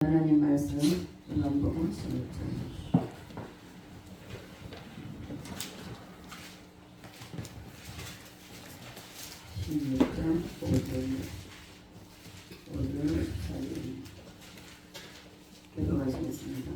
하나님 말씀 요한복음 16장 5절 14절 기도하시겠습니다.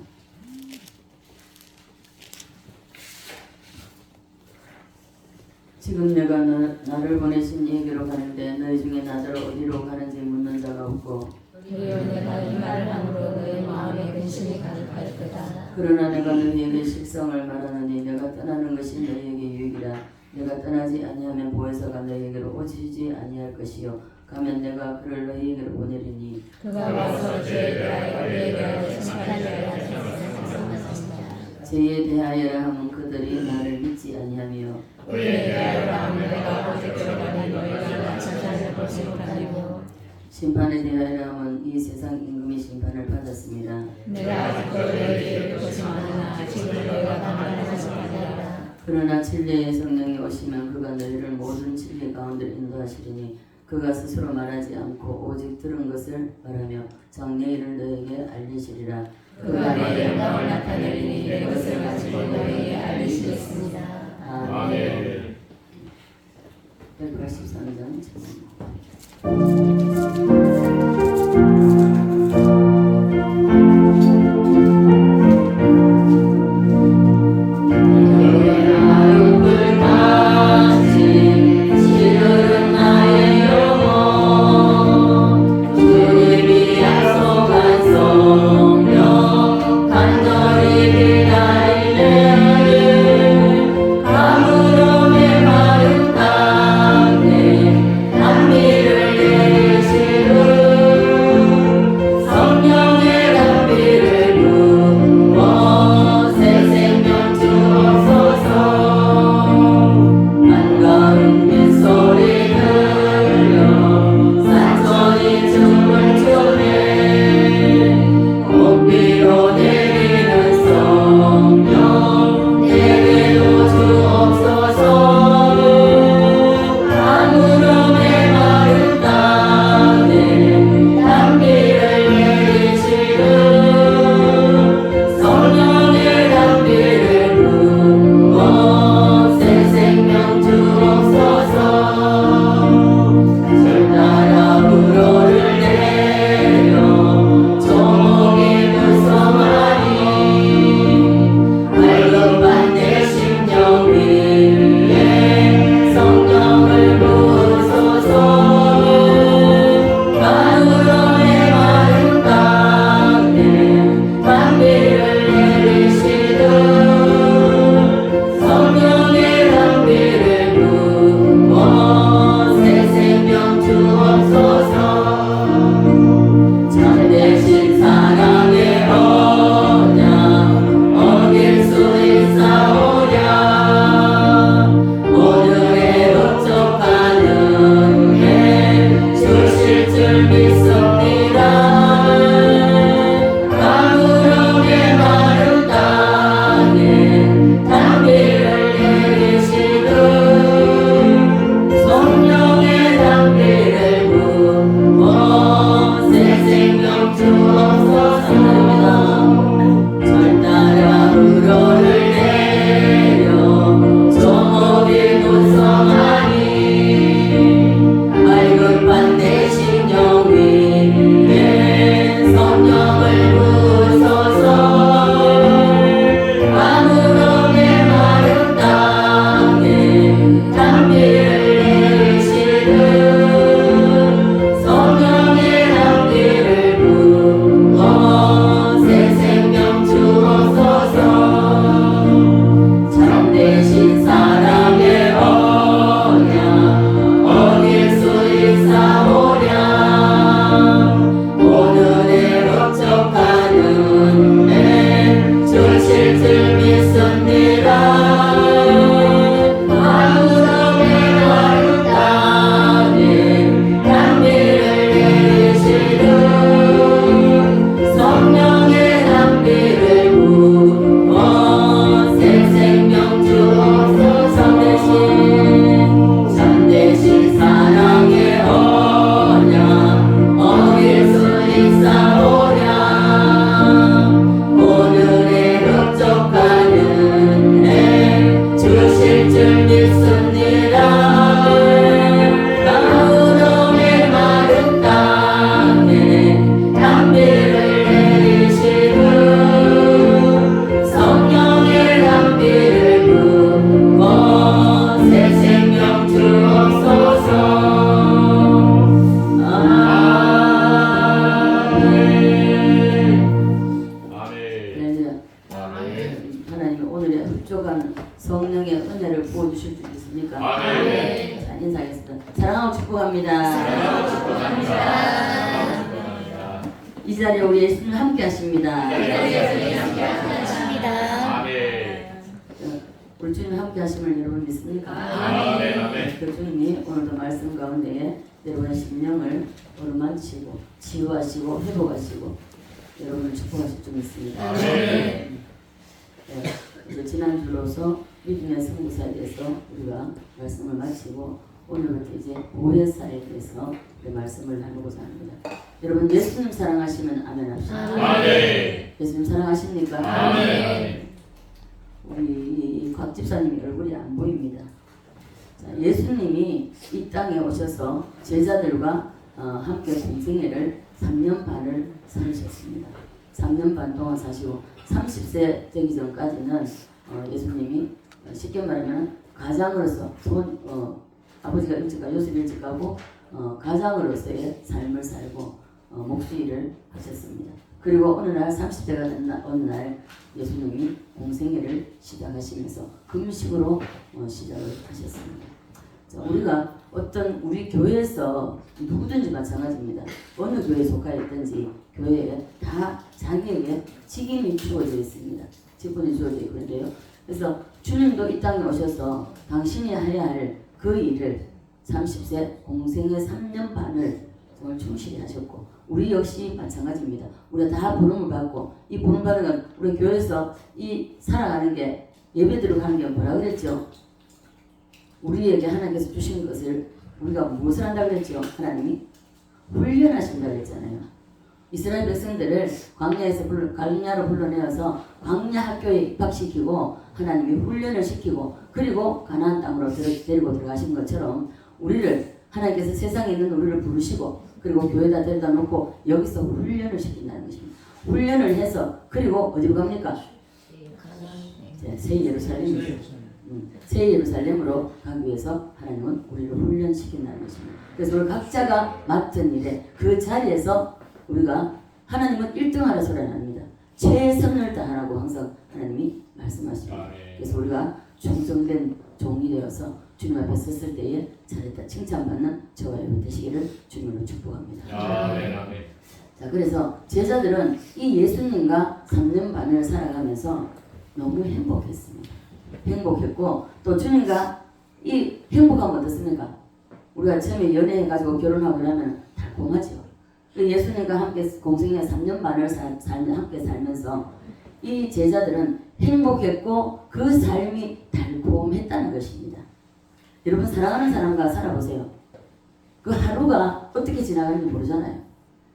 지금 내가 나를 보내신 이에게로 가는데 너희 중에 나더러 어디로 가는지 묻는 자가 없고 그리고 내가 이 말을 함으로 너희 마음에 근심이 가득할 거다. 그러나 내가 너희에게 실성을 말하노니 내가 떠나는 것이 너희에게 유익이라. 내가 떠나지 아니하면 보혜사가 너희에게로 오시지 아니할 것이요 가면 내가 그를 너희에게로 보내리니 그가 와서 죄에 대하여 우리에게 하여 심판하리라 하셨습니다. 죄에 대하여라 하면 그들이 나를 믿지 아니하며 우리에 대하여 하면 내가 오직 들어가니 너희가 천사를 보지 못하리고 심판에 대하여라 하면 이 세상 임금이 심판을 받았습니다. 내가 아직도 너희에게 보지 않으나 지금 너희가 당하는 심판이라. 그러나 진리의 성령이 오시면 그가 너희를 모든 진리 가운데 인도하시리니 그가 스스로 말하지 않고 오직 들은 것을 말하며 장래일을 너희에게 알리시리라. 그가 내 영광을 나타내리니 이것을 가지고 너희에게 알리시겠습니다. 아멘. 183장 감으로 메마른 땅에 단비를 내리시 자리에 우리 예수님 함께 하십니다. 감사합니다. 우리 주님 함께 하심을 여러분 믿습니까? 아멘. 그 주님이 오늘도 말씀 가운데 여러분의 심령을 어루만지시고 치유하시고 회복하시고 여러분을 축복하실 줄 믿습니다. 아멘. 네, 지난주로서 믿음의 승부사에 대해서 우리가 말씀을 마치고 오늘부터 이제 보혜사에 대해서 말씀을 나누고자 합니다. 여러분 예수님 사랑하시면 아멘 합시다. 아멘. 예수님 사랑하십니까? 아멘. 우리 곽 집사님 얼굴이 안 보입니다. 자, 예수님이 이 땅에 오셔서 제자들과 함께 공생애를 3년 반을 살으셨습니다. 3년 반 동안 사시고 30세 되기 전까지는 예수님이 쉽게 말하면 가장으로서 아버지가 일찍 가고 요셉이 일찍 가고 가장으로서의 삶을 살고 목수일을 하셨습니다. 그리고 어느 날 30대가 된 어느 날 예수님이 공생애를 시작하시면서 금식으로 시작을 하셨습니다. 자, 우리가 어떤 우리 교회에서 누구든지 마찬가지입니다. 어느 교회에 속하여 있든지 교회에 다 자기에게 직임이 주어져 있습니다. 직분이 주어져 있는데요. 그래서 주님도 이 땅에 오셔서 당신이 해야 할 그 일을 30세 공생의 3년 반을 정말 충실히 하셨고 우리 역시 마찬가지입니다. 우리가 다 부름을 받고 이 부름 받은 건 우리 교회에서 이 살아가는 게 예배 들어가는 게 뭐라 그랬죠? 우리에게 하나님께서 주신 것을 우리가 무엇을 한다고 그랬죠? 하나님이 훈련하신다고 그랬잖아요. 이스라엘 백성들을 광야로 불러내어서 광야 학교에 입학시키고 하나님이 훈련을 시키고 그리고 가나안 땅으로 데리고 들어가신 것처럼 우리를 하나님께서 세상에 있는 우리를 부르시고 그리고 교회에다 데려다 놓고 여기서 훈련을 시킨다는 것입니다. 훈련을 해서 그리고 어디로 갑니까? 새 예루살렘으로 가기 위해서 하나님은 우리를 훈련시킨다는 것입니다. 그래서 우리 각자가 맡은 일에 그 자리에서 우리가 하나님은 1등하라 소리 안 합니다. 최선을 다하라고 항상 하나님이 말씀하십니다. 그래서 우리가 충성된 종이 되어서 주님 앞에 섰을 때에 잘했다 칭찬받는 저와 여러분 되시기를 주님으로 축복합니다. 자, 그래서 제자들은 이 예수님과 3년 반을 살아가면서 너무 행복했습니다. 행복했고 또 주님과 이 행복하면 어떻습니까? 우리가 처음에 연애해가지고 결혼하고 나면 달콤하죠. 예수님과 함께 공생애 3년 반을 함께 살면서 이 제자들은 행복했고 그 삶이 달콤했다는 것입니다. 여러분 사랑하는 사람과 살아보세요. 그 하루가 어떻게 지나가는지 모르잖아요.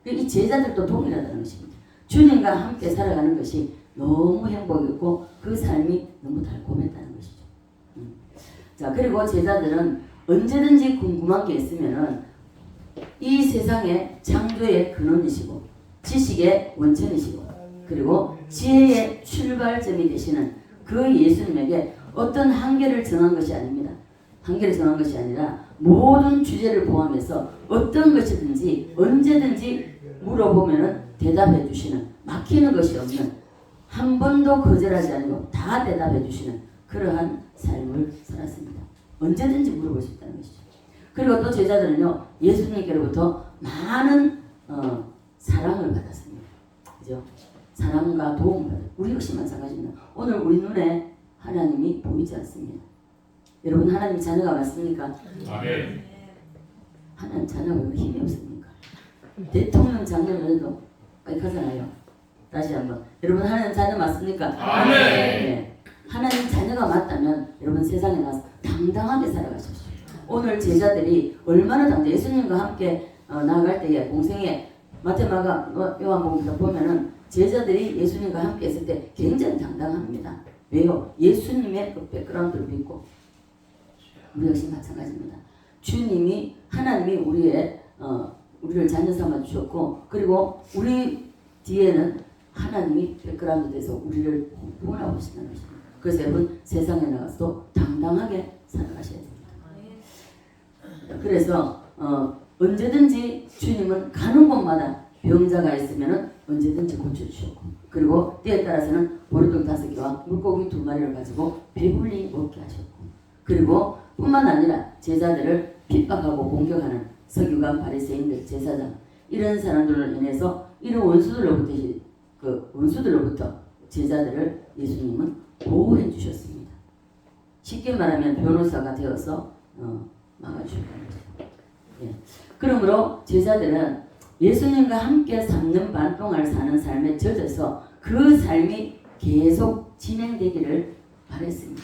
이 제자들도 동일하다는 것입니다. 주님과 함께 살아가는 것이 너무 행복했고 그 삶이 너무 달콤했다는 것이죠. 자, 그리고 제자들은 언제든지 궁금한 게 있으면은 이 세상의 창조의 근원이시고 지식의 원천이시고 그리고 지혜의 출발점이 되시는 그 예수님에게 어떤 한계를 정한 것이 아닙니다. 한계를 정한 것이 아니라 모든 주제를 포함해서 어떤 것이든지 언제든지 물어보면 대답해 주시는 막히는 것이 없는 한 번도 거절하지 않고 다 대답해 주시는 그러한 삶을 살았습니다. 언제든지 물어볼 수 있다는 것이죠. 그리고 또 제자들은요 예수님께로부터 많은 사랑을 받았습니다. 그죠? 사랑과 도움을 받았습니다. 우리 역시 마찬가지입니다. 오늘 우리 눈에 하나님이 보이지 않습니다. 여러분 하나님 자녀가 맞습니까? 아멘. 하나님 자녀가 왜 힘이 없습니까? 대통령 자녀라도 하잖아요. 다시 한번 여러분 하나님 자녀 맞습니까? 아멘. 네. 하나님 자녀가 맞다면 여러분 세상에 나와서 당당하게 살아가십시오. 오늘 제자들이 얼마나 당당 예수님과 함께 나아갈 때에 공생에 마태마가 요한복음에서 보면은 제자들이 예수님과 함께 했을 때 굉장히 당당합니다. 왜요? 예수님의 그 백그라운드를 믿고 우리 역시 마찬가지입니다. 주님이 하나님이 우리를 자녀 삼아 주셨고 그리고 우리 뒤에는 하나님이 백그라운드 돼서 우리를 구원하고 계시다는 것입니다. 그래서 여러분 세상에 나가서 당당하게 살아가셔야 됩니다. 그래서 언제든지 주님은 가는 곳마다 병자가 있으면 언제든지 고쳐주셨고 그리고 때에 따라서는 보리떡 5개와 물고기 2마리를 가지고 배불리 먹게 하셨고 그리고 뿐만 아니라 제자들을 핍박하고 공격하는 서기관 바리새인들 제사장 이런 사람들을 인해서 이런 원수들로부터 제자들을 예수님은 보호해 주셨습니다. 쉽게 말하면 변호사가 되어서 막아주셨다는 거죠. 예. 그러므로 제자들은 예수님과 함께 3년 반 동안 사는 삶에 젖어서 그 삶이 계속 진행되기를 바랬습니다.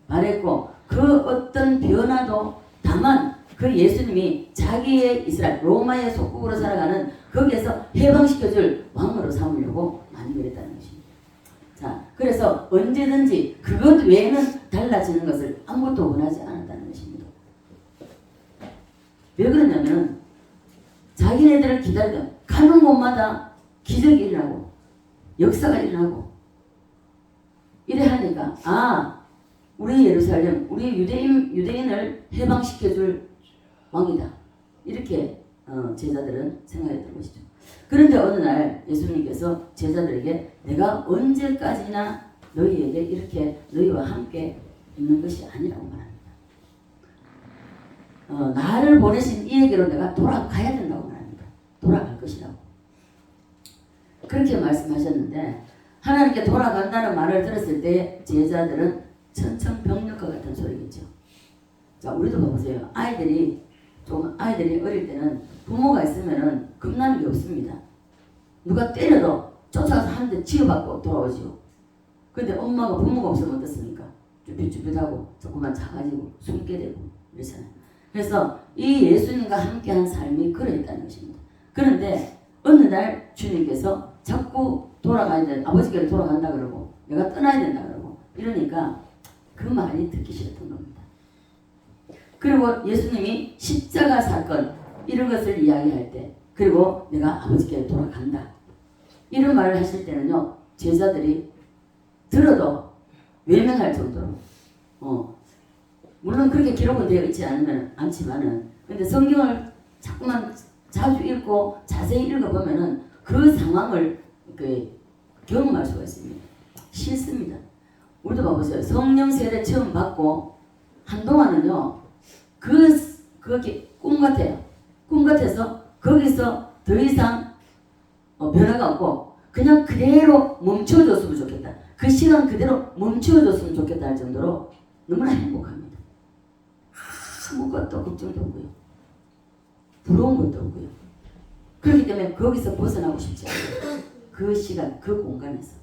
바랬고 그 어떤 변화도 다만 그 예수님이 자기의 이스라엘 로마의 속국으로 살아가는 거기에서 해방시켜줄 왕으로 삼으려고 많이 그랬다는 것입니다. 자, 그래서 언제든지 그것 외에는 달라지는 것을 아무것도 원하지 않았다는 것입니다. 왜 그러냐면 자기네들을 기다리던 가는 곳마다 기적이 일어나고 역사가 일어나고 이래 하니까 우리 예루살렘, 우리 유대인을 해방시켜줄 왕이다. 이렇게 제자들은 생각했던 것이죠. 그런데 어느 날 예수님께서 제자들에게 내가 언제까지나 너희에게 이렇게 너희와 함께 있는 것이 아니라고 말합니다. 나를 보내신 이에게로 내가 돌아가야 된다고 말합니다. 돌아갈 것이라고. 그렇게 말씀하셨는데 하나님께 돌아간다는 말을 들었을 때 제자들은 천천병력과 같은 소리겠죠. 자, 우리도 봐보세요. 아이들이 어릴 때는 부모가 있으면은 겁나는 게 없습니다. 누가 때려도 쫓아가서 한 대 치여받고 돌아오지요. 근데 부모가 없으면 어떻습니까? 쭈삣쭈삣하고 조금만 작아지고 숨게 되고 이러잖아요. 그래서 이 예수님과 함께한 삶이 그러했다는 것입니다. 그런데 어느 날 주님께서 자꾸 돌아가야 돼. 아버지께로 돌아간다 그러고 내가 떠나야 된다 그러고 이러니까 그 말이 듣기 싫었던 겁니다. 그리고 예수님이 십자가 사건 이런 것을 이야기할 때 그리고 내가 아버지께로 돌아간다 이런 말을 하실 때는요 제자들이 들어도 외면할 정도로 물론 그렇게 기록은 되어 있지 않지만은 근데 성경을 자꾸만 자주 읽고 자세히 읽어보면은 그 상황을 경험할 수가 있습니다. 싫습니다. 우리도 봐보세요. 성령 세례 처음 받고 한동안은요 그게 꿈 같아요. 꿈 같아서 거기서 더 이상 변화가 없고 그냥 그대로 멈춰줬으면 좋겠다. 그 시간 그대로 멈춰줬으면 좋겠다 할 정도로 너무나 행복합니다. 아무것도 걱정도 없고요. 부러운 것도 없고요. 그렇기 때문에 거기서 벗어나고 싶지 않아요. 그 시간, 그 공간에서.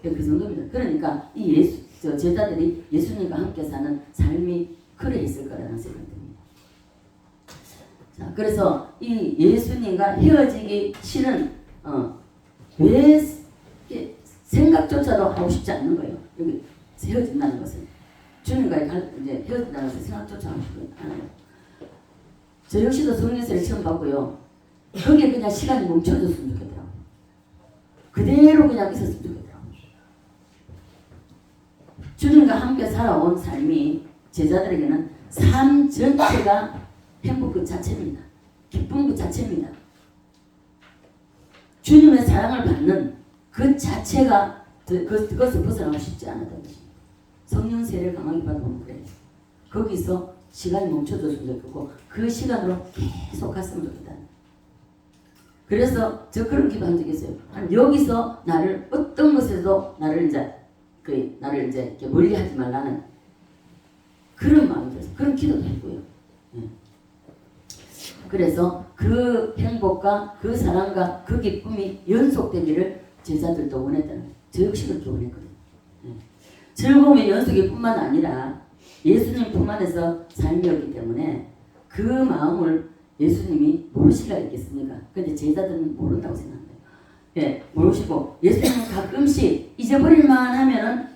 그 정도입니다. 그러니까 이 제자들이 예수님과 함께 사는 삶이 그래 있을 거라는 생각이 듭니다. 자, 그래서 이 예수님과 헤어지기 싫은 왜 생각조차도 하고 싶지 않는 거예요. 여기 헤어진다는 것은 주님과 이제 헤어진다는 것은 생각조차 하고 싶지 않아요. 저 역시도 성령세를 처음 받고요. 거기에 그냥 시간이 멈춰졌으면 좋겠더라고요. 그대로 그냥 있었으면 좋겠더라고요. 주님과 함께 살아온 삶이 제자들에게는 삶 전체가 행복 그 자체입니다. 기쁨 그 자체입니다. 주님의 사랑을 받는 그 자체가 그것을 벗어나고 싶지 않았던 것입니다. 성령 세례를 강하게 받으면 그래요. 거기서 시간이 멈춰졌으면 좋겠고 그 시간으로 계속 갔으면 좋겠다. 그래서 저 그런 기도한 적이 있어요. 여기서 나를 어떤 것에도 나를 이제 이렇게 멀리하지 말라는 그런 마음이 들어서 그런 기도도 했고요. 그래서 그 행복과 그 사랑과 그 기쁨이 연속되기를 제자들도 원했다는 거예요. 저 역시 그렇게 원했거든요. 즐거움의 연속이 뿐만 아니라 예수님 품 안에서 삶이었기 때문에 그 마음을 예수님이 모르시라 했겠습니까? 근데 제자들은 모른다고 생각합니다. 모르시고 예수님은 가끔씩 잊어버릴만 하면은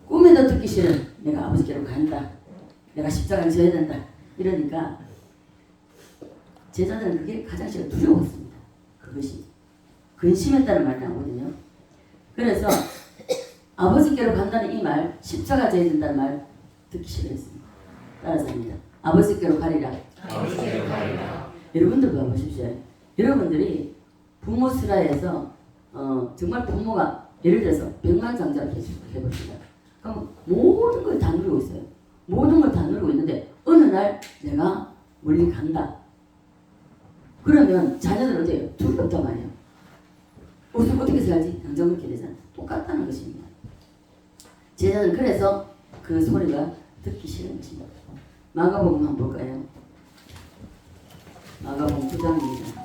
꿈에도 듣기 싫은 내가 아버지께로 간다. 내가 십자가를 져야 된다. 이러니까 제자들은 그게 가장 두려웠습니다. 그것이 근심했다는 말이 나오거든요. 그래서 아버지께로 간다는 이 말, 십자가 져야 된다는 말 듣기 싫어했습니다. 따라서 합니다. 아버지께로 가리라. 아버지께로 가리라. 여러분들 봐보십시오. 여러분들이 부모 슬하에서 정말 부모가 예를 들어서 백만장자를 해봅시다. 그럼 모든 걸 다 누리고 있어요. 모든 걸 다 누리고 있는데 어느 날 내가 멀리 간다. 그러면 자녀들은 어때요? 두렵단 말이에요. 어떻게 살지? 당장 그렇게 되잖아. 똑같다는 것입니다. 제자는 그래서 그 소리가 듣기 싫은 것입니다. 마가복음 한번 볼까요? 마가복음 9장입니다.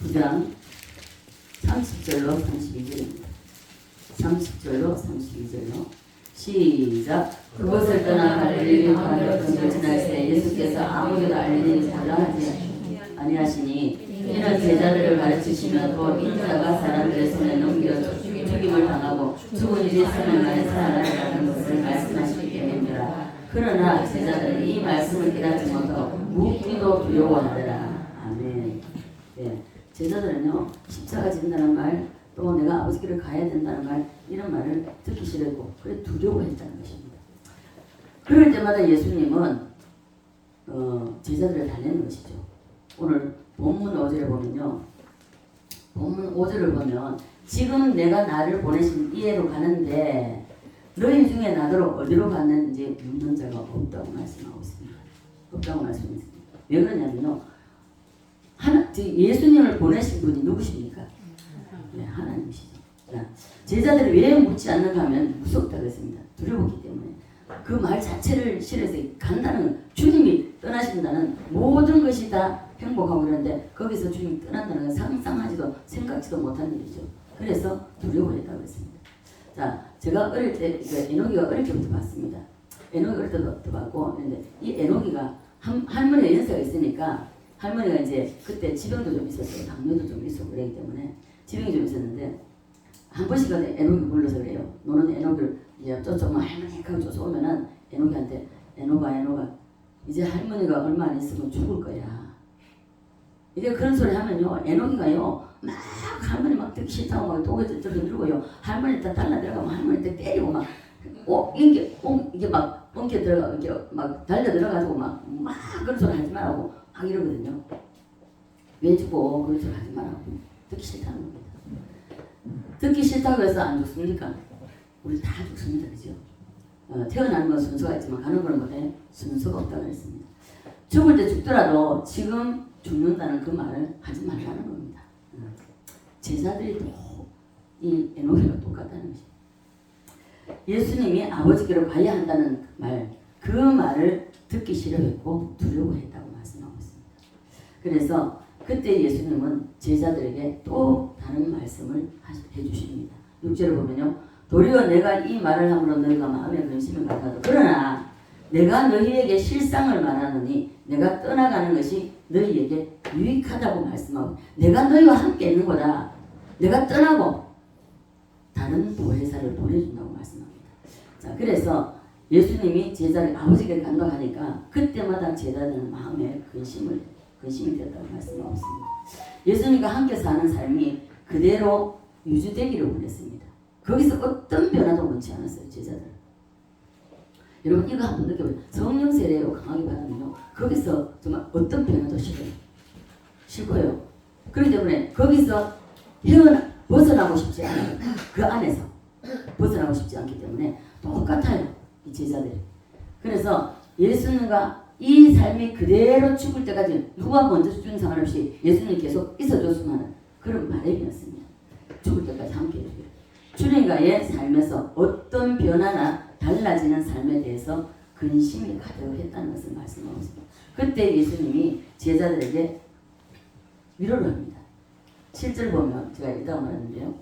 (9장) 30절로 32절입니다. 30절로 32절로 시작. 그곳을 떠나 갈릴리 가나를 지날 때 예수께서 아무데도 알리지 하지 아니하시니 이런 제자들을 가르치시면 또 인자가 사람들의 손에 넘겨 죽임을 당하고 죽은 일이 3일 만에 살아나는 것을 말씀하시기 때문이라. 그러나 제자들은 이 말씀을 깨닫지 못하고 묻기도 두려워하더라. 아멘. 네. 제자들은요, 십자가 진다는 말, 또 내가 아버지 길을 가야 된다는 말, 이런 말을 듣기 싫었고, 그래 두려워했다는 것입니다. 그럴 때마다 예수님은 제자들을 달래는 것이죠. 오늘 본문 5절을 보면요, 본문 5절을 보면 지금 내가 나를 보내신 이에로 가는데 너희 중에 나더러 어디로 갔는지 묻는 자가 없다고 말씀하고 있습니다. 없다고 말씀했습니다. 왜 그러냐면요, 예수님을 보내신 분이 누구십니까? 네, 하나님이시죠. 제자들이 왜 묻지 않는가 하면 무섭다 그랬습니다. 두려웠기 때문에. 그 말 자체를 실어서 간다는, 주님이 떠나신다는 모든 것이 다 행복하고 그러는데 거기서 주님이 떠난다는 건 상상하지도 생각지도 못한 일이죠. 그래서 두려워했다고 했습니다. 자, 제가 어릴 때 에녹이가 어릴 때부터 봤습니다. 에녹이 어릴 때부터 봤고, 그런데 이 에녹이가 할머니가 연세가 있으니까 할머니가 이제 그때 지병도 좀 있었어요. 당뇨도 좀 있었고 그러기 때문에 지병이 좀 있었는데 한 번씩 에녹이 불러서 그래요. 너는 에녹을 이제 쫓아오면 할머니 하고 쫓아오면은 에녹이한테 에녹아 이제 할머니가 얼마 안 있으면 죽을 거야. 이제 그런 소리 하면요, 에녹이가요 막 할머니 막 듣기 싫다고 막 독에 들고요, 할머니 딱 달라 들어가면 할머니 딱 때리고 막 이게 막 엉겨 들어가 이게 막 달려 들어가지고 막 그런 소리 하지 말라고 막 이러거든요. 왜 주고 그런 소리 하지 말라고. 듣기 싫다는 겁니다. 듣기 싫다고 해서 안 죽습니까? 우리 다 죽습니다. 그죠? 태어나는 건 순서가 있지만 가는 건 뭐예요? 순서가 없다고 했습니다. 죽을 때 죽더라도 지금 죽는다는 그 말을 하지 말라는 겁니다. 제자들이 이 에녹이랑 똑같다는 것입니다. 예수님이 아버지께로 가야 한다는 말, 그 말을 듣기 싫어했고 두려워했다고 말씀하고 있습니다. 그래서 그때 예수님은 제자들에게 또 다른 말씀을 해주십니다. 6절을 보면요, 도리어 내가 이 말을 함으로 너희가 마음에 근심을 갖아도 그러나 내가 너희에게 실상을 말하노니 내가 떠나가는 것이 너희에게 유익하다고 말씀하고, 내가 너희와 함께 있는 거다. 내가 떠나고 다른 보혜사를 보내준다고 말씀합니다. 자, 그래서 예수님이 제자를 아버지께 간다고 하니까 그때마다 제자들은 마음에 근심이 되었다고 말씀하고 있습니다. 예수님과 함께 사는 삶이 그대로 유지되기를 원했습니다. 거기서 어떤 변화도 원치 않았어요, 제자들. 여러분 이거 한번 느껴보세요. 성령 세례로 강하게 받으면요, 거기서 정말 어떤 변화도 싫고요. 그렇기 때문에 거기서 벗어나고 싶지 않아요. 그 안에서 벗어나고 싶지 않기 때문에 똑같아요, 이 제자들이. 그래서 예수님과 이 삶이 그대로 죽을 때까지 누가 먼저 죽는 상관없이 예수님이 계속 있어줬으면 하는 그런 바람이었습니다. 죽을 때까지 함께 해주기를. 주님과의 삶에서 어떤 변화나 달라지는 삶에 대해서 근심이 가득했다는 것을 말씀하고 있습니다. 그때 예수님이 제자들에게 위로를 합니다. 7절 보면 제가 이따가 말하는데요,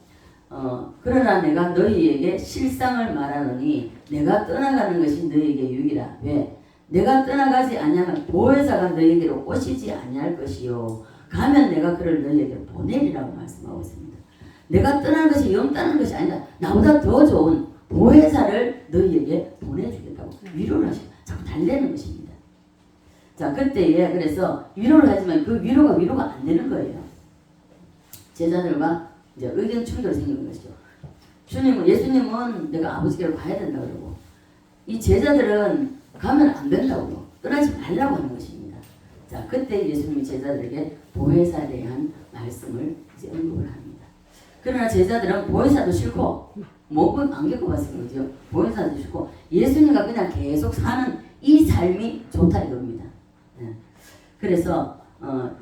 그러나 내가 너희에게 실상을 말하노니 내가 떠나가는 것이 너희에게 유익이라. 왜? 내가 떠나가지 아니하면 보혜사가 너희에게로 오시지 아니할 것이요 가면 내가 그를 너희에게 보내리라고 말씀하고 있습니다. 내가 떠나는 것이 영 떠나는 것이 아니라 나보다 더 좋은 보혜사를 너희에게 보내주겠다고 위로를 하시고 자꾸 달래는 것입니다. 자, 그때에 그래서 위로를 하지만 그 위로가 안 되는 거예요. 제자들과 이제 의견 충돌이 생기는 것이죠. 예수님은 내가 아버지께로 가야 된다고 그러고, 이 제자들은 가면 안 된다고, 떠나지 말라고 하는 것입니다. 자, 그때 예수님이 제자들에게 보혜사에 대한 말씀을 이제 언급을 합니다. 그러나 제자들은 보혜사도 싫고, 목은 안 겪어봤을 거죠. 보혜사도 싫고, 예수님과 그냥 계속 사는 이 삶이 좋다 이겁니다. 네. 그래서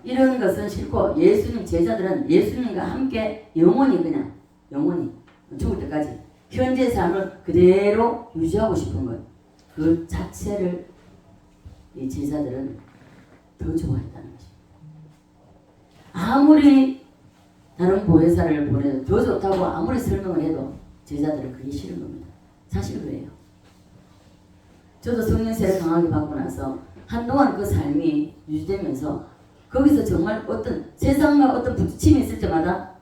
이런 것은 싫고 예수님 제자들은 예수님과 함께 영원히 죽을 때까지 현재 삶을 그대로 유지하고 싶은 것. 그 자체를 이 제자들은 더 좋아했다는 것입니다. 아무리 다른 보혜사를 보내도 더 좋다고 아무리 설명을 해도 제자들은 그게 싫은 겁니다. 사실 그래요. 저도 성령세를 강하게 받고 나서 한동안 그 삶이 유지되면서 거기서 정말 어떤 세상과 어떤 부딪힘이 있을 때마다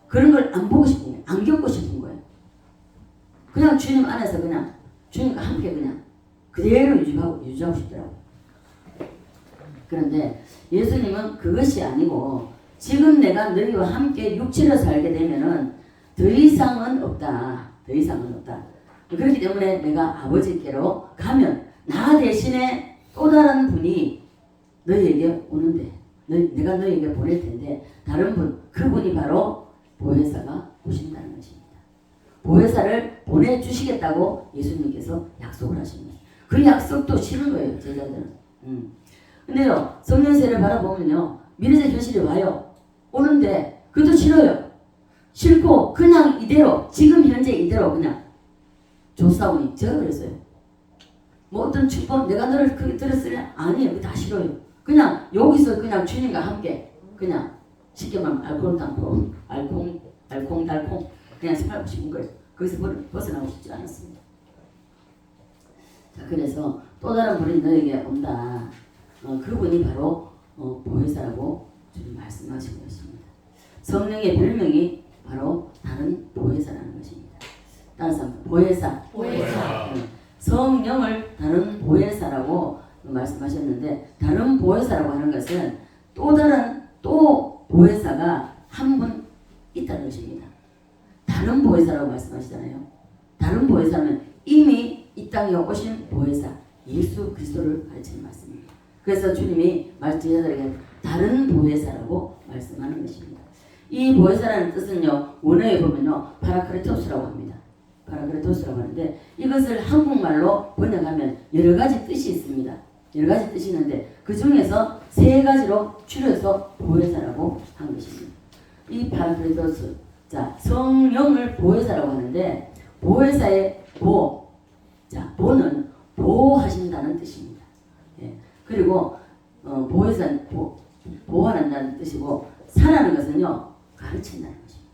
그런 걸 안 보고 싶은 거예요. 안 겪고 싶은 거예요. 그냥 주님 안에서 그냥 주님과 함께 그냥 그대로 유지하고 싶더라고요. 그런데 예수님은 그것이 아니고 지금 내가 너희와 함께 육체로 살게 되면은 더 이상은 없다. 그렇기 때문에 내가 아버지께로 가면 나 대신에 또 다른 분이 너희에게 오는데 내가 너희에게 보낼 텐데 다른 분, 그분이 바로 보혜사가 오신다는 것입니다. 보혜사를 보내주시겠다고 예수님께서 약속을 하십니다. 그 약속도 싫은 거예요, 제자들은. 근데요, 성령세를 바라보면요, 미래적 현실이 와요. 오는데 그것도 싫어요. 싫고 그냥 이대로 지금 현재 이대로 그냥 조사오니 제가 그랬어요. 뭐 어떤 축복 내가 너를 그렇게 들었으냐? 아니에요. 그거 다 싫어요. 그냥 여기서 그냥 주님과 함께 그냥 쉽게 말하면 알콩달콩 그냥 살고 싶은 거예요. 거기서 벗어나고 싶지 않았습니다. 자, 그래서 또 다른 분이 너에게 온다. 그분이 바로 보혜사라고 주님 말씀하신 것입니다. 성령의 별명이 바로 다른 보혜사라는 것입니다. 따라서 보혜사. 성령을 다른 보혜사라고 말씀하셨는데 다른 보혜사라고 하는 것은 또 다른 보혜사가 한 분 있다는 것입니다. 다른 보혜사라고 말씀하시잖아요. 다른 보혜사는 이미 이 땅에 오신 보혜사 예수 그리스도를 가르치는 말씀입니다. 그래서 주님이 제자들에게 다른 보혜사라고 말씀하는 것입니다. 이 보혜사라는 뜻은요, 원어에 보면요, 파라크레토스라고 합니다. 파라크레토스라고 하는데 이것을 한국말로 번역하면 여러 가지 뜻이 있습니다. 여러 가지 뜻이 있는데 그 중에서 세 가지로 줄여서 보혜사라고 한 것입니다. 이 파라크레토스, 자, 성령을 보혜사라고 하는데 보혜사의 보는 보호하신다는 뜻입니다. 예. 그리고 보혜사는 보호한다는 뜻이고 사라는 것은요, 가르친다는 것입니다.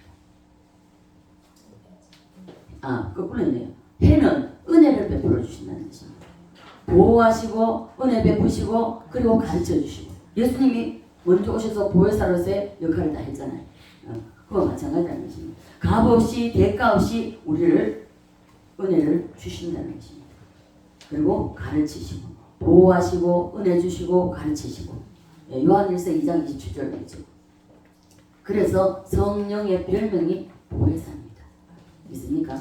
거꾸로 있네요. 해는 은혜를 베풀어 주신다는 것입니다. 보호하시고 은혜 베푸시고 그리고 가르쳐 주시고 예수님이 먼저 오셔서 보혜사로서의 역할을 다 했잖아요. 그와 마찬가지라는 것입니다. 값 없이 대가 없이 우리를 은혜를 주신다는 것입니다. 그리고 가르치시고 보호하시고 은혜 주시고 가르치시고 요한일서 2장 27절이죠. 그래서 성령의 별명이 보혜사입니다. 믿습니까?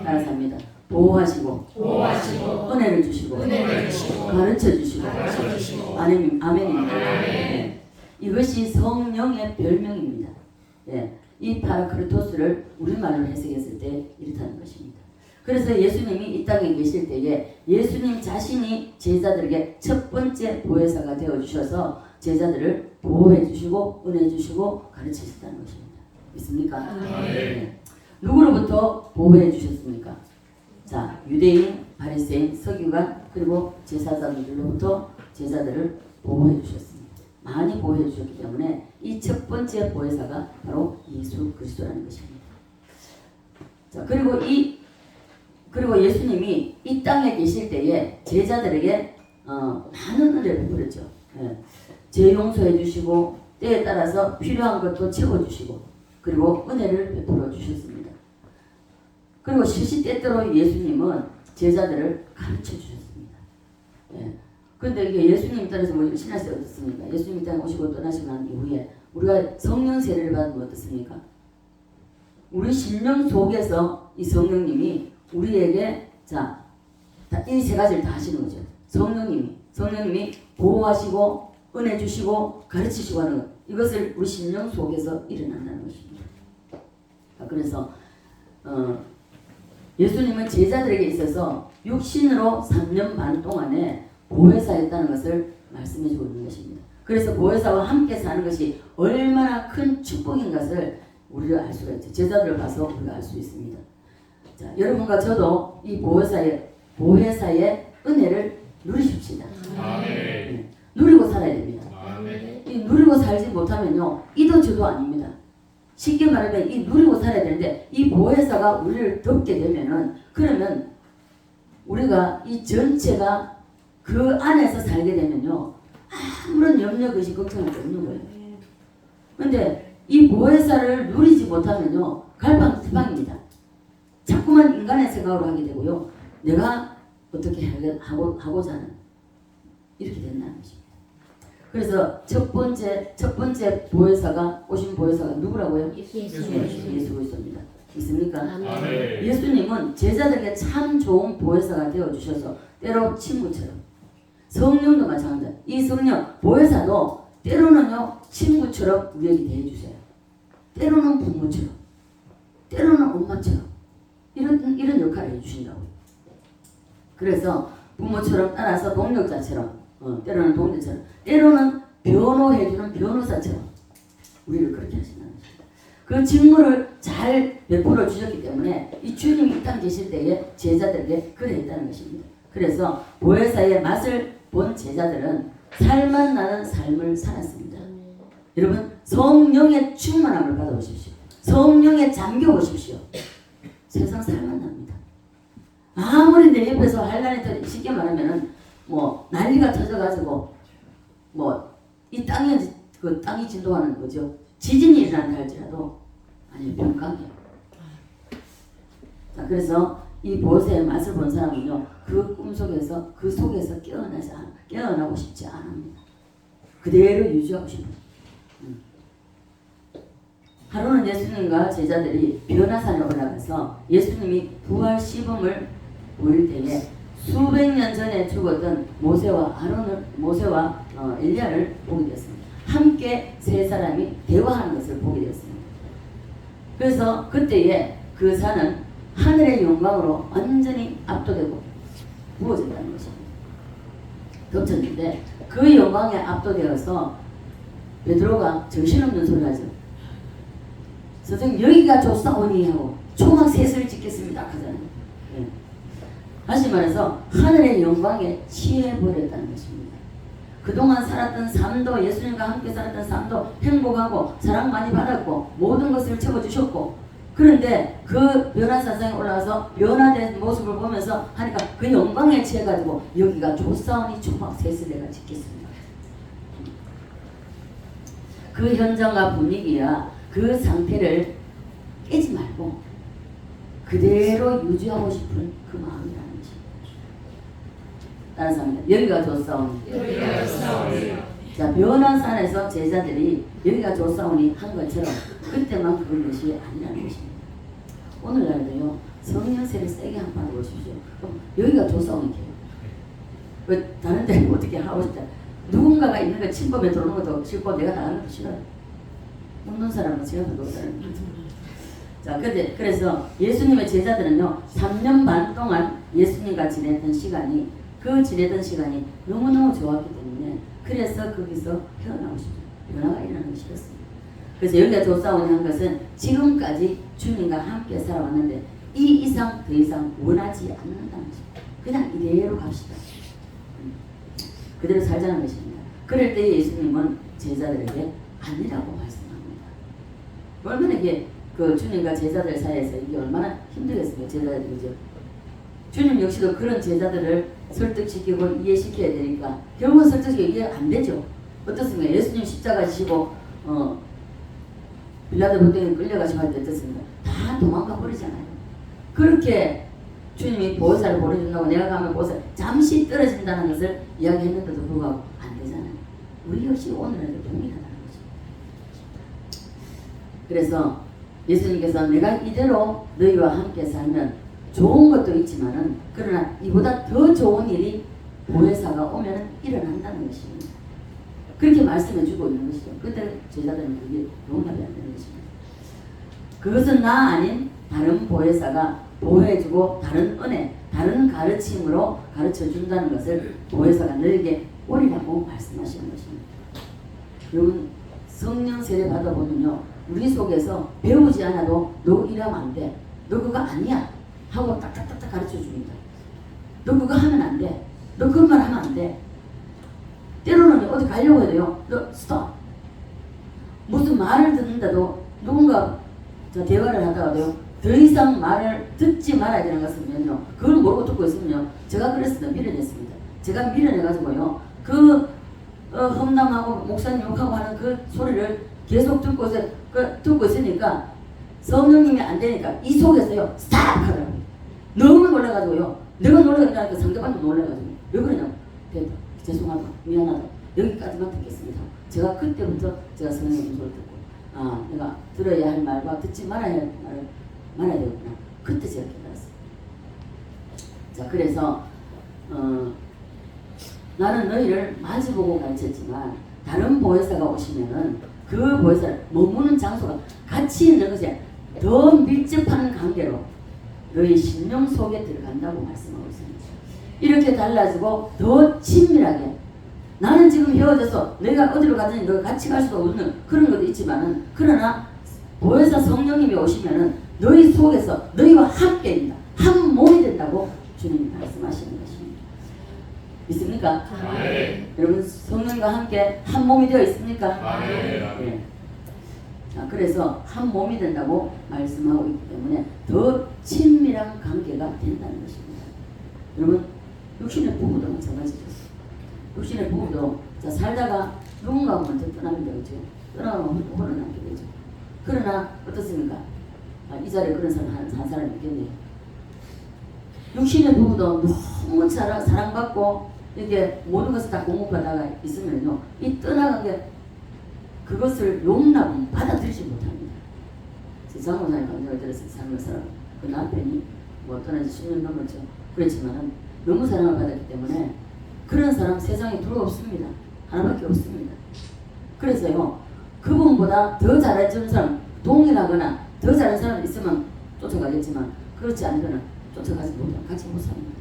따라서 합니다. 보호하시고 은혜를 주시고 가르쳐 주시고 아멘입니다. 네. 이것이 성령의 별명입니다. 네. 이 파라크리토스를 우리말로 해석했을 때 이렇다는 것입니다. 그래서 예수님이 이 땅에 계실 때에 예수님 자신이 제자들에게 첫 번째 보혜사가 되어주셔서 제자들을 보호해 주시고 은혜 주시고 가르치셨다는 것입니다. 믿습니까? 네. 누구로부터 보호해 주셨습니까? 자, 유대인, 바리새인, 서기관 그리고 제사장들로부터 제자들을 보호해 주셨습니다. 많이 보호해 주셨기 때문에 이 첫 번째 보혜사가 바로 예수 그리스도라는 것입니다. 자, 그리고 예수님이 이 땅에 계실 때에 제자들에게 많은 은혜를 베풀었죠. 예. 죄 용서해 주시고 때에 따라서 필요한 것도 채워주시고 그리고 은혜를 베풀어 주셨습니다. 그리고 시시때때로 예수님은 제자들을 가르쳐 주셨습니다. 예. 그런데 이게 예수님 땅에서 뭐 신하시 어떻습니까? 예수님 땅에 오시고 떠나시고 난 이후에 우리가 성령 세례를 받으면 어떻습니까? 우리 심령 속에서 이 성령님이 우리에게 이 세 가지를 다 하시는 거죠. 성령님이 보호하시고 은혜 주시고 가르치시고 하는 것. 이것을 우리 심령 속에서 일어난다는 것입니다. 그래서 예수님은 제자들에게 있어서 육신으로 3년 반 동안에 보혜사였다는 것을 말씀해 주고 있는 것입니다. 그래서 보혜사와 함께 사는 것이 얼마나 큰 축복인 것을 우리가 알 수가 있죠. 제자들을 봐서 우리가 알 수 있습니다. 자, 여러분과 저도 이 보혜사의 은혜를 누리십시다. 네, 누리고 살아야 됩니다. 이 누리고 살지 못하면요, 이도 저도 아닙니다. 쉽게 말하면 이 누리고 살아야 되는데 이 보혜사가 우리를 덮게 되면은, 그러면 우리가 이 전체가 그 안에서 살게 되면요, 아무런 염려, 의식, 걱정할 게 없는 거예요. 근데 이 보혜사를 누리지 못하면요, 갈팡질팡입니다. 자꾸만 인간의 생각으로 하게 되고요, 내가 어떻게 하고자 하는, 이렇게 된다는 것입니다. 그래서 첫 번째 보혜사가, 오신 보혜사가 누구라고요? 예수 그리스도입니다. 있습니까? 아멘. 예수님은 제자들에게 참 좋은 보혜사가 되어주셔서 때로 친구처럼, 성령도 마찬가지다. 이 성령 보혜사도 때로는요 친구처럼 우리에게 대해주세요. 때로는 부모처럼, 때로는 엄마처럼 이런 역할을 해주신다고. 그래서 부모처럼 따라서 동력자처럼, 때로는 동료처럼, 때로는 변호해주는 변호사처럼 우리를 그렇게 하신다는 것입니다. 그 직무를 잘 베풀어 주셨기 때문에 이 주님이 이 땅 계실 때에 제자들에게 그래 했다는 것입니다. 그래서 보혜사의 맛을 본 제자들은 살만 나는 삶을 살았습니다. 여러분, 성령의 충만함을 받아보십시오. 성령에 잠겨보십시오. 세상 살만 납니다. 아무리 내 옆에서 할란이 터지, 쉽게 말하면은 뭐 난리가 터져가지고 뭐 이 땅이 진동하는 거죠. 지진이 일어난다 할지라도 아니 평강이에요. 자, 그래서 이 보혜사의 맛을 본 사람은요, 그 꿈속에서 그 속에서 깨어나고 싶지 않습니다. 그대로 유지하고 싶어요. 하루는 예수님과 제자들이 변화산에 올라가서 예수님이 부활 시범을 보일 때에 수백 년 전에 죽었던 모세와 엘리야를 보게 되었습니다. 함께 세 사람이 대화하는 것을 보게 되었습니다. 그래서 그때에 그 산은 하늘의 영광으로 완전히 압도되고 부어졌다는 것입니다. 덮쳤는데 그 영광에 압도되어서 베드로가 정신없는 소리를 하죠. 선생님, 여기가 좋사오니 하고 초막 셋을 짓겠습니다 하잖아요. 네. 다시 말해서 하늘의 영광에 취해버렸다는 것입니다. 그동안 살았던 삶도, 예수님과 함께 살았던 삶도 행복하고 사랑 많이 받았고 모든 것을 채워주셨고, 그런데 그 변화사상에 올라가서 변화된 모습을 보면서 하니까 그 영광에 취해가지고 여기가 좋사오니 초막 셋을 내가 짓겠습니다. 그 현장과 분위기야 그 상태를 깨지 말고 그대로 유지하고 싶은 그 마음이라는 것입니다. 따라서 합니다. 여기가 좋사오니. 자, 변화산에서 제자들이 여기가 좋사오니 한 것처럼 그때만 그런 것이 아니라는 것입니다. 오늘날도요, 성령세를 세게 한 번 보십시오. 그럼 여기가 좋사오니 돼요. 다른 데는 어떻게 하고 싶다. 누군가가 있는 거 침범에 들어오는 것도 싫고 내가 나가는 것도 싫어요. 웃는 사람은 제가 더 높다는 거죠. 자, 그래서 예수님의 제자들은요, 3년 반 동안 예수님과 지냈던 시간이 너무너무 좋았기 때문에 그래서 거기서 헤어나오고 싶어요. 변화가 일어나기 싫었습니다. 그래서 여기가 좋사오니 한 것은 지금까지 주님과 함께 살아왔는데 이 이상 더 이상 원하지 않는다는 것입니다. 그냥 이대로 갑시다. 그대로 살자는 것입니다. 그럴 때 예수님은 제자들에게 아니라고 말씀합니다. 얼마나 이게 그 주님과 제자들 사이에서 이게 얼마나 힘들겠습니까? 제자들이, 그죠? 주님 역시도 그런 제자들을 설득시키고 이해시켜야 되니까 결국은 설득시키고 이해 안 되죠. 어떻습니까? 예수님 십자가 지시고 빌라도 보통에 끌려가시고 할 때 어떻습니까? 다 도망가 버리잖아요. 그렇게 주님이 보혜사를 보내준다고 내가 가면 보혜사 잠시 떨어진다는 것을 이야기했는데도 불구하고 안 되잖아요. 우리 역시 오늘날도 동일하다는 거죠. 그래서 예수님께서 내가 이대로 너희와 함께 살면 좋은 것도 있지만은 그러나 이보다 더 좋은 일이 보혜사가 오면 일어난다는 것입니다. 그렇게 말씀해 주고 있는 것이죠. 그때 제자들은 그게 용납이 안 되는 것입니다. 그것은 나 아닌 다른 보혜사가 보호해주고 다른 은혜, 다른 가르침으로 가르쳐 준다는 것을 보혜사가 너에게 오리라고 말씀하시는 것입니다. 여러분 성령 세례 받아보면요 우리 속에서 배우지 않아도 너 이러면 안 돼, 너 그거 아니야 하고 딱딱딱딱 가르쳐 줍니다. 너 그거 하면 안 돼, 너 그것만 하면 안 돼. 때로는 어디 가려고 해도요 너 스톱. 무슨 말을 듣는다도 누군가 대화를 하다가도요 더 이상 말을 듣지 말아야 되는 것은요 그걸 모르고 듣고 있으면요 제가 그랬습니다. 밀어냈습니다. 제가 밀어내가지고요 그 험담하고 목사님 욕하고 하는 그 소리를 계속 듣고 있으니까 성령님이 안 되니까 이 속에서요 스탑 하더라고요. 너무 놀라가지고요 내가 놀라니까 상대방도 놀라가지고 왜 그러냐고 됐다 죄송하다 미안하다 여기까지만 듣겠습니다. 제가 그때부터 제가 성령님 소리 듣고 내가 들어야 할 말과 듣지 말아야 할 말을 말아야 되겠구나. 그때 제가 깨달았어요. 자 그래서 나는 너희를 마주보고 가르쳤지만 다른 보혜사가 오시면은 그 보혜사를 머무는 장소가 같이 있는 것이 더 밀접한 관계로 너희 심령 속에 들어간다고 말씀하고 있습니다. 이렇게 달라지고 더 친밀하게 나는 지금 헤어져서 내가 어디로 가든지 너가 같이 갈 수도 없는 그런 것도 있지만은 그러나 보혜사 성령님이 오시면은 너희 속에서 너희와 함께 된다. 한 몸이 된다고 주님이 말씀하시는 것입니다. 믿습니까? 네. 여러분 성령과 함께 한 몸이 되어 있습니까? 네. 자, 그래서 한 몸이 된다고 말씀하고 있기 때문에 더 친밀한 관계가 된다는 것입니다. 여러분 육신의 부부도 마찬가지죠. 육신의 부부도 자, 살다가 누군가 먼저 떠납니다. 그렇죠? 떠나면 혼을 남게 되죠. 그러나 어떻습니까? 이 자리에 그런 사람 한 사람 있겠네요. 육신의 부부도 너무 사랑받고 이렇게 모든 것을 다 공급하다가 있으면요 이 떠나간 게 그것을 받아들이지 못합니다. 제 장모사님 감정을 들었을 때 삶을 살아 그 남편이 뭐 떠난 지 10년 넘었죠. 그렇지만은 너무 사랑을 받았기 때문에 그런 사람 세상에 둘 없습니다. 하나밖에 없습니다. 그래서요 그분보다 더 잘해주는 사람 동일하거나 더 잘하는 사람 있으면 쫓아가겠지만 그렇지 않으면 쫓아가지 못하고 같이 못 삽니다.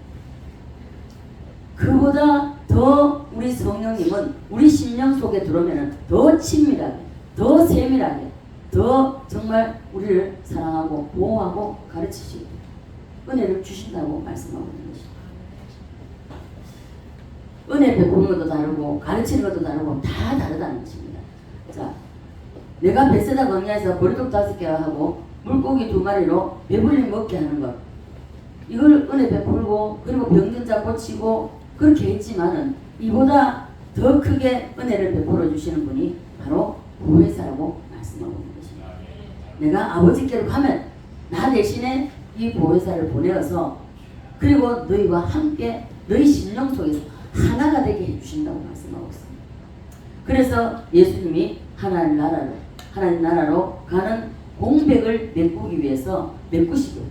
그보다 더 우리 성령님은 우리 심령 속에 들어오면 더 친밀하게 더 세밀하게 더 정말 우리를 사랑하고 보호하고 가르치시고 은혜를 주신다고 말씀하고 있는 것입니다. 은혜 베푸는 것도 다르고 가르치는 것도 다르고 다 다르다는 것입니다. 자, 내가 베세다 광야에서 보리떡 5개와 하고 물고기 2마리로 배불리 먹게 하는 것 이걸 은혜 베풀고 그리고 병든자 고치고 그렇게 했지만은 이보다 더 크게 은혜를 베풀어 주시는 분이 바로 보혜사라고 말씀하고 있는 것입니다. 내가 아버지께로 가면 나 대신에 이 보혜사를 보내어서 그리고 너희와 함께 너희 심령 속에서 하나가 되게 해주신다고 말씀하고 있습니다. 그래서 예수님이 하나님 나라로 가는 공백을 메꾸기 위해서 메꾸시고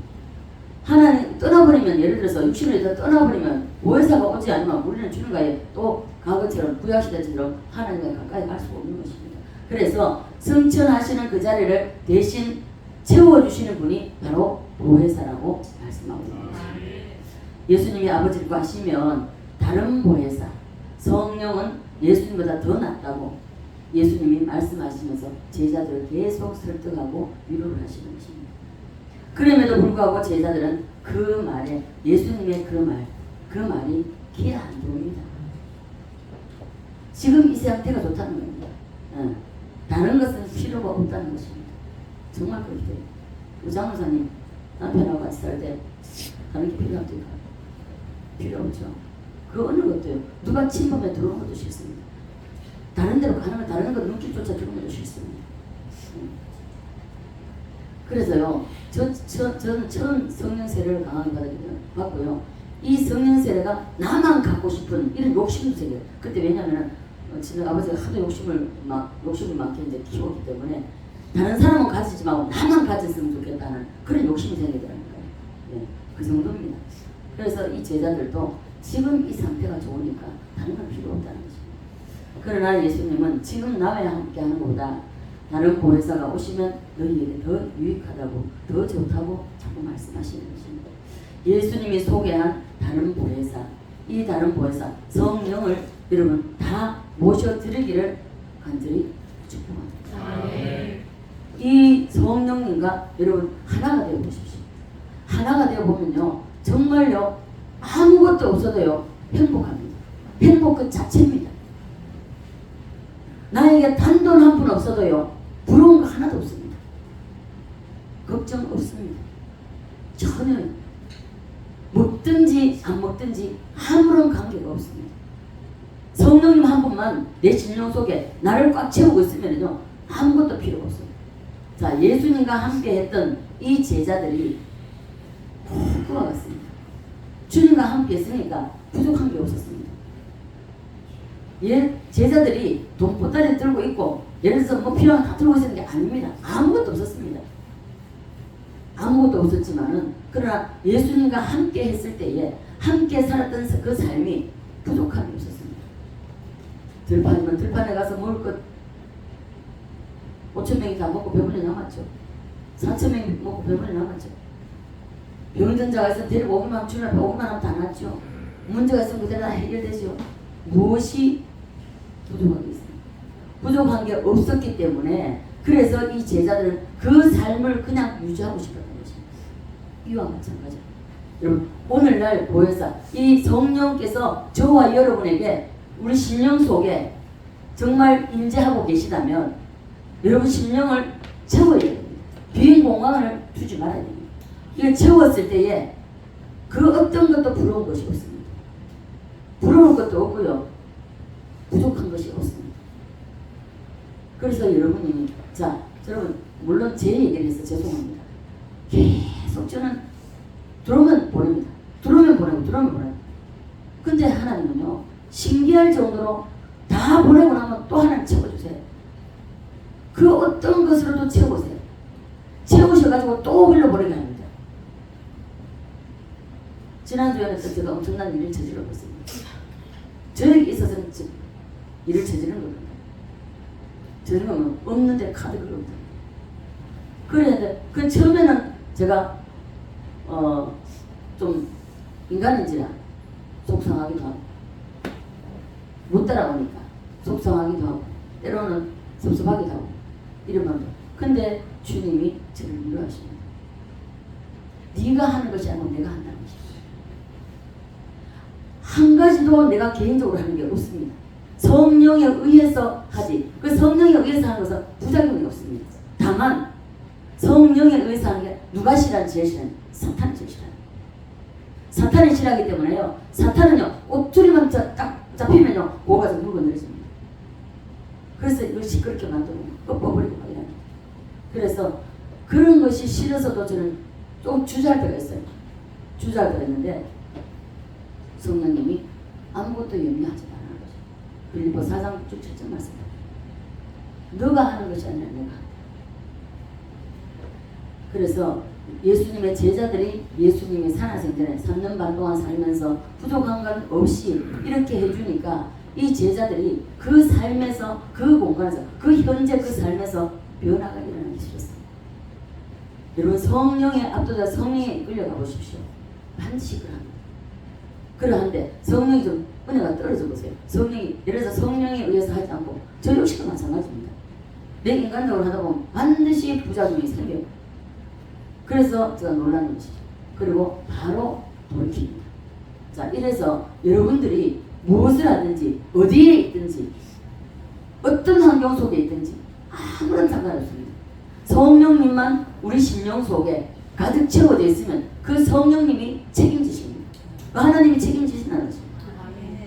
하나님 떠나버리면 예를 들어서 육신을 떠나버리면 보혜사가 오지 않으면 우리는 주는 가에 또 과거처럼 구약시대처럼 하나님과 가까이 갈 수가 없는 것입니다. 그래서 승천하시는 그 자리를 대신 채워주시는 분이 바로 보혜사라고 말씀하고 있습니다. 예수님이 아버지를 하시면 다른 보혜사 성령은 예수님보다 더 낫다고 예수님이 말씀하시면서 제자들을 계속 설득하고 위로를 하시는 것입니다. 그럼에도 불구하고 제자들은 그 말에 예수님의 그 말이 귀에 안 들어옵니다. 지금 이 상태가 좋다는 겁니다. 다른 것은 필요가 없다는 것입니다. 정말 그렇게 돼요. 우리 장로사님 남편하고 같이 살 때 다른 게 필요합니까? 필요 없죠. 그 어느 것도요. 누가 침범에 들어오는 것도 싫습니다. 다른 데로 가는 거 다른 거 눈길조차 주는 것도 싫습니다. 그래서요. 저는 처음 성령 세례를 강하게 받았고요. 이 성령 세례가 나만 갖고 싶은 이런 욕심도 생겨요. 그때 왜냐면은 지금 아버지가 하도 욕심을 많게 이제 키웠기 때문에 다른 사람은 가지지 말고 나만 가졌으면 좋겠다는 그런 욕심이 생기더라고요. 네, 그 정도입니다. 그래서 이 제자들도 지금 이 상태가 좋으니까 다른 건 필요 없다는 것입니다. 그러나 예수님은 지금 나와 함께 하는 것보다 다른 보혜사가 오시면 너희에게 더 유익하다고 더 좋다고 자꾸 말씀하시는 것입니다. 예수님이 소개한 다른 보혜사 이 다른 보혜사 성령을 여러분 다 모셔드리기를 간절히 축복합니다. 아멘. 이 성령님과 여러분 하나가 되어 보십시오. 하나가 되어 보면요 정말요 아무것도 없어도요 행복합니다. 행복 그 자체입니다. 나에게 단돈 한 푼 없어도요 부러운 거 하나도 없습니다. 걱정 없습니다. 전혀 먹든지 안 먹든지 아무런 관계가 없습니다. 성령님 한 분만 내 심령 속에 나를 꽉 채우고 있으면요 아무것도 필요가 없어요. 자, 예수님과 함께 했던 이 제자들이 그와 같습니다. 주님과 함께 했으니까 부족한 게 없었습니다. 제자들이 돈보따리 들고 있고 예를 들어서 뭐 필요한 거 다 들고 있는 게 아닙니다. 아무것도 없었습니다. 아무것도 없었지만은 그러나 예수님과 함께 했을 때에 함께 살았던 그 삶이 부족함이 없었습니다. 들판이면 들판에 가서 먹을 것 5,000명이 다 먹고 배불리 남았죠. 4,000명이 먹고 배불리 남았죠. 병든 자가 있으면 데리고 오기만 하면 주님 앞에 오기만 하면 다 낫죠. 문제가 있으면 그대로 다 해결되죠. 무엇이 부족한 게 있습니다. 부족한 게 없었기 때문에 그래서 이 제자들은 그 삶을 그냥 유지하고 싶었던 것입니다. 이와 마찬가지입니다. 여러분 오늘날 보혜사 이 성령께서 저와 여러분에게 우리 심령 속에 정말 임재하고 계시다면 여러분 심령을 채워야 됩니다. 빈 공간을 두지 말아야 됩니다. 이걸 채웠을 때에 그 어떤 것도 부러운 것이 없습니다. 부러울 것도 없고요. 부족한 것이 없습니다. 그래서 여러분이 자 여러분 물론 제 얘기를 해서 죄송합니다. 계속 저는 들어오면 보냅니다. 들어오면 보내고 들어오면 보내고 근데 하나님은요 신기할 정도로 다 보내고 나면 또 하나님 채워주세요. 그 어떤 것으로도 채우세요. 채우셔가지고 또 흘려보내게 합니다. 지난주에는 제가 엄청난 일을 저질러봤습니다. 저에게 있어서는 일을 저지르는 겁니다. 저지르는 건 없는데 카드가 없다. 그랬는데 그 처음에는 제가 좀 인간인지라 속상하기도 하고 못 따라오니까 속상하기도 하고 때로는 섭섭하기도 하고 이런 마음도. 근데 주님이 저를 위로하십니다. 네가 하는 것이 아니고 내가 한다는 것이죠. 한 가지도 내가 개인적으로 하는 게 없습니다. 성령에 의해서 하지. 그 성령에 의해서 하는 것은 부작용이 없습니다. 다만 성령에 의해서 하는 게 누가 싫어하는 제일 싫어하는 사탄이 제일 싫어하는 사탄이 싫어하기 때문에요. 사탄은요 옷줄이만 딱 잡히면요 고가 좀 물고 내려집니다. 그래서 이걸 시끄럽게 만들고 꺾어버리고 막 이랍니다. 그래서 그런 것이 싫어서도 저는 좀 주저할 때가 있어요. 주저할 때가 있는데 성령님이 아무것도 염려하지 말라는 거죠. 빌립보 4장 7절 말씀입니다. 너가 하는 것이 아니라 내가 한다. 그래서 예수님의 제자들이 예수님이 살아생전에 3년 반 동안 살면서 부족한 건 없이 이렇게 해주니까 이 제자들이 그 삶에서 그 공간에서 그 현재 그 삶에서 변화가 일어나기 싫었습니다. 여러분 성령에 압도되어 성령에 이끌려가 보십시오. 반드시 그럽니다. 그러한데 성령이 좀 은혜가 떨어져 보세요. 성령이 예를 들어서 성령에 의해서 하지 않고 저 역시도 마찬가지입니다. 내 인간적으로 하다 보면 반드시 부작용이 생겨요. 그래서 제가 놀라는 것이죠. 그리고 바로 돌이킵니다. 자, 이래서 여러분들이 무엇을 하든지 어디에 있든지 어떤 환경 속에 있든지 아무런 상관없습니다. 성령님만 우리 심령 속에 가득 채워져 있으면 그 성령님이 책임지십니다. 하나님이 책임지신다는 것입니다.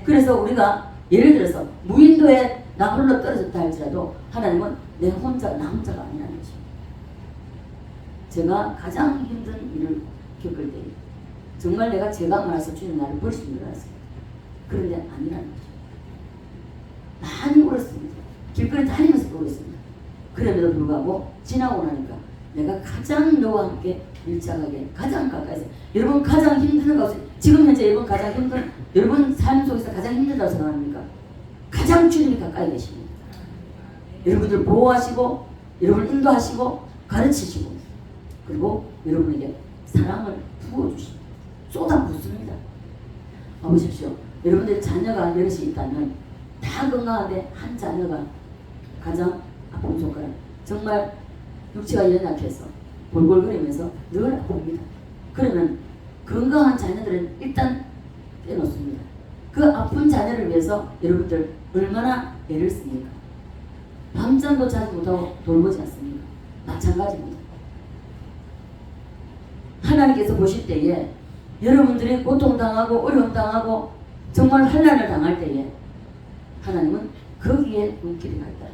그래서 우리가 예를 들어서 무인도에 나 홀로 떨어졌다 할지라도 하나님은 내 혼자가 나 혼자가 아니라는 것입니다. 제가 가장 힘든 일을 겪을 때 정말 내가 제가 말해서 주님 나를 버리신 줄 알았습니다. 그런데 아니라는 거죠. 많이 울었습니다. 길거리 다니면서 울었습니다. 그럼에도 불구하고 지나고 나니까 내가 가장 너와 함께 밀착하게 가장 가까이서 여러분 가장 힘든 것은 지금 현재 여러분 가장 힘든 여러분 삶 속에서 가장 힘들다고 생각합니까? 가장 주님이 가까이 계십니다. 여러분들 보호하시고 여러분 인도하시고 가르치시고 그리고 여러분에게 사랑을 부어주십니다. 쏟아붓습니다. 보십시오. 여러분들 자녀가 여럿이 있다면 다 건강한데 한 자녀가 가장 아픈 손가락. 정말 육체가 연약해서 골골거리면서 늘 아픕니다. 그러면 건강한 자녀들은 일단 빼놓습니다. 그 아픈 자녀를 위해서 여러분들 얼마나 애를 씁니까? 밤잠도 자지 못하고 돌보지 않습니까? 마찬가지입니다. 하나님께서 보실 때에 여러분들이 고통당하고 어려움당하고 정말 환난을 당할 때에 하나님은 거기에 눈길이 가 있다.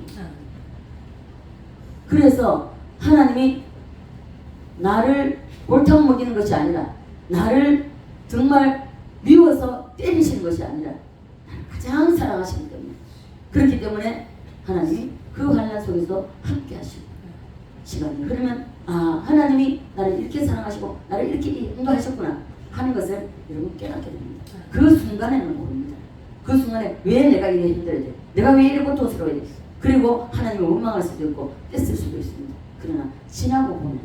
그래서 하나님이 나를 골탕 먹이는 것이 아니라 나를 정말 미워서 때리시는 것이 아니라 나를 가장 사랑하시기 때문에 그렇기 때문에 하나님이 그 환난 속에서 함께 하시고 시간이 흐르면 아 하나님이 나를 이렇게 사랑하시고 나를 이렇게 인도하셨구나 하는 것을 여러분 깨닫게 됩니다. 그 순간에는 모릅니다. 그 순간에 왜 내가 이래 힘들어야 돼? 내가 왜 이래 고통스러워야 돼? 그리고 하나님을 원망할 수도 있고 떼쓸 수도 있습니다. 그러나 지나고 보면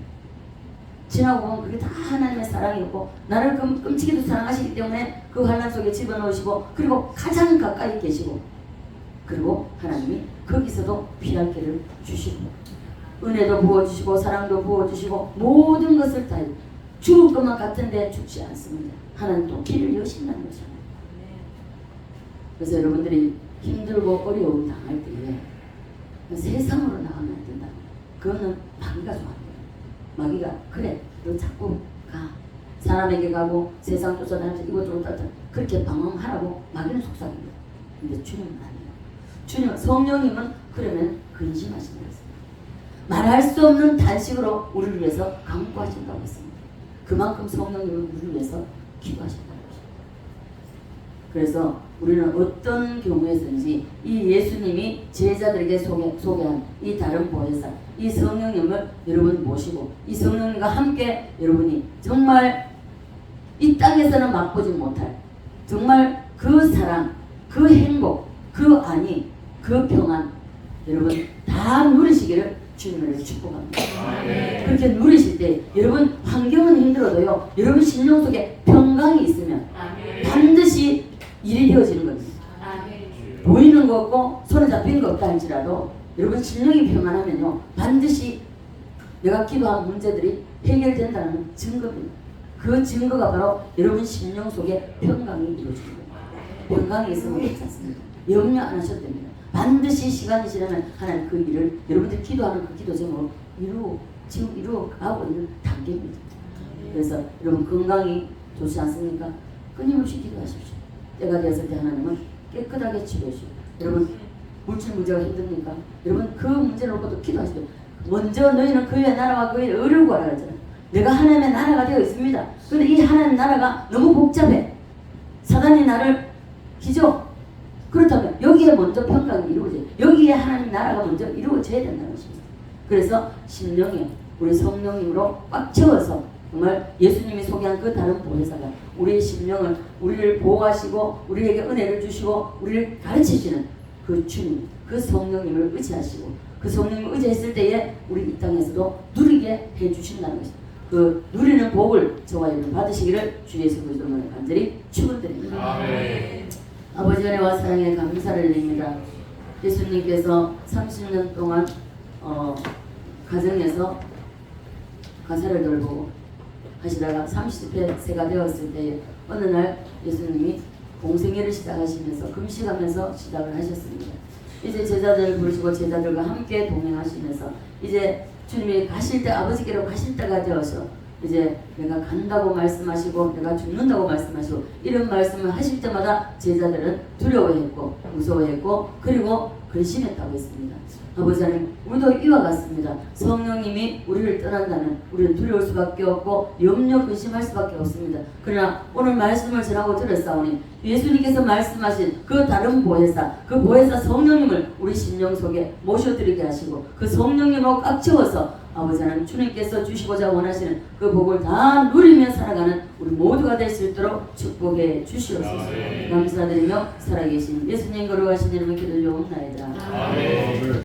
그게 다 하나님의 사랑이었고 나를 끔찍이도 사랑하시기 때문에 그 환난 속에 집어넣으시고 그리고 가장 가까이 계시고 그리고 하나님이 거기서도 피할 길을 주시고 은혜도 부어주시고 사랑도 부어주시고 모든 것을 다 죽을 것만 같은데 죽지 않습니다. 하나님 또 길을 여신다는 것입니다. 그래서 여러분들이 힘들고 어려움 당할 때에 세상으로 나가면 안 된다. 그거는 마귀가 좋아합니다. 마귀가 그래 너 자꾸 가 사람에게 가고 세상 쫓아다니면서 이것저것 따뜻 그렇게 방황하라고 마귀는 속삭입니다. 근데 주님은 아니에요. 주님 성령님은 그러면 근심하신다고 했습니다. 말할 수 없는 단식으로 우리를 위해서 강구하신다고 했습니다. 그만큼 성령님은 우리를 위해서 기도하신다고 했습니다. 그래서 우리는 어떤 경우에서든지 이 예수님이 제자들에게 소개한 이 다른 보혜사 이 성령님을 여러분 모시고 이 성령님과 함께 여러분이 정말 이 땅에서는 맛보지 못할 정말 그 사랑 그 행복 그 안위 그 평안 여러분 다 누리시기를 주님을 축복합니다. 그렇게 누리실 때 여러분 환경은 힘들어도요 여러분 심령 속에 평강이 있으면 반드시 일이 되어지는 겁니다. 보이는 거 없고 손에 잡히는 거 없다 할지라도 여러분 심령이 평안하면요 반드시 내가 기도한 문제들이 해결된다는 증거입니다. 그 증거가 바로 여러분 심령 속에 평강이 이루어지는 거예요. 평강이 있으면 괜찮습니다. 염려 안 하셔도 됩니다. 반드시 시간이 지나면 하나님 그 일을 여러분들이 기도하는 그 기도 제목으로 지금 이루어가고 있는 단계입니다. 그래서 여러분 건강이 좋지 않습니까? 끊임없이 기도하십시오. 때가 되었을 때 하나님은 깨끗하게 치료해주시고 여러분 물질 문제가 힘듭니까? 여러분 그 문제를 놓고도 기도하시죠. 먼저 너희는 그의 나라와 그의 의를 구하라 그랬잖아요. 내가 하나님의 나라가 되어 있습니다. 그런데 이 하나님의 나라가 너무 복잡해. 사단이 나를 기죠. 그렇다면 여기에 먼저 평강이 이루어져요. 여기에 하나님 나라가 먼저 이루어져야 된다는 것입니다. 그래서 심령에 우리 성령님으로 꽉 채워서 정말 예수님이 소개한 그 다른 보혜사가 우리의 심령을 우리를 보호하시고 우리에게 은혜를 주시고 우리를 가르치시는 그 주님 그 성령님을 의지하시고 그 성령님을 의지했을 때에 우리 이 땅에서도 누리게 해주신다는 것입니다. 그 누리는 복을 저와 여러분 받으시기를 주 예수 그리스도로 간절히 축원드립니다. 아버지 은혜와 사랑에 감사를 드립니다. 예수님께서 30년 동안 가정에서 가사를 돌보고 하시다가 30세가 되었을 때 어느 날 예수님이 공생애를 시작하시면서 금식하면서 시작을 하셨습니다. 이제 제자들을 부르시고 제자들과 함께 동행하시면서 이제 주님이 가실 때 아버지께로 가실 때가 되어서 이제 내가 간다고 말씀하시고 내가 죽는다고 말씀하시고 이런 말씀을 하실 때마다 제자들은 두려워했고 무서워했고 그리고 근심했다고 했습니다. 아버지 하나님 우리도 이와 같습니다. 성령님이 우리를 떠난다는 우리는 두려울 수밖에 없고 염려 근심할 수밖에 없습니다. 그러나 오늘 말씀을 전하고 들었사오니 예수님께서 말씀하신 그 다른 보혜사 그 보혜사 성령님을 우리 심령 속에 모셔드리게 하시고 그 성령님으로 꽉 채워서 아버지 하나님 주님께서 주시고자 원하시는 그 복을 다 누리며 살아가는 우리 모두가 될 수 있도록 축복해 주시옵소서. 감사드리며 살아계신 예수님 거룩하신 이름을 기도드리옵나이다.